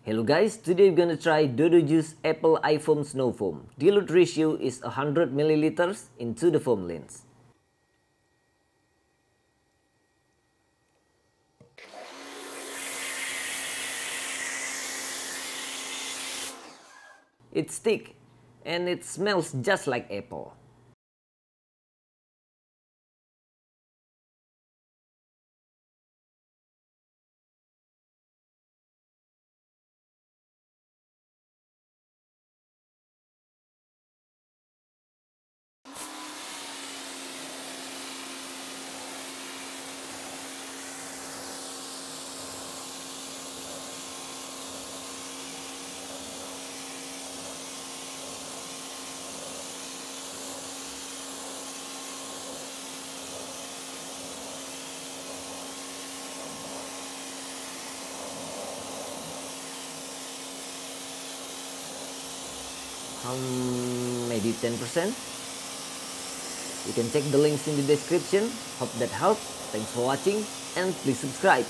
Hello guys, today we're gonna try Dodo Juice Apple Ifoam Snow Foam. Dilute ratio is 100 milliliters into the foam lens. It's thick and it smells just like apple. Maybe 10%. You can check the links in the description. Hope that helped. Thanks for watching and please subscribe.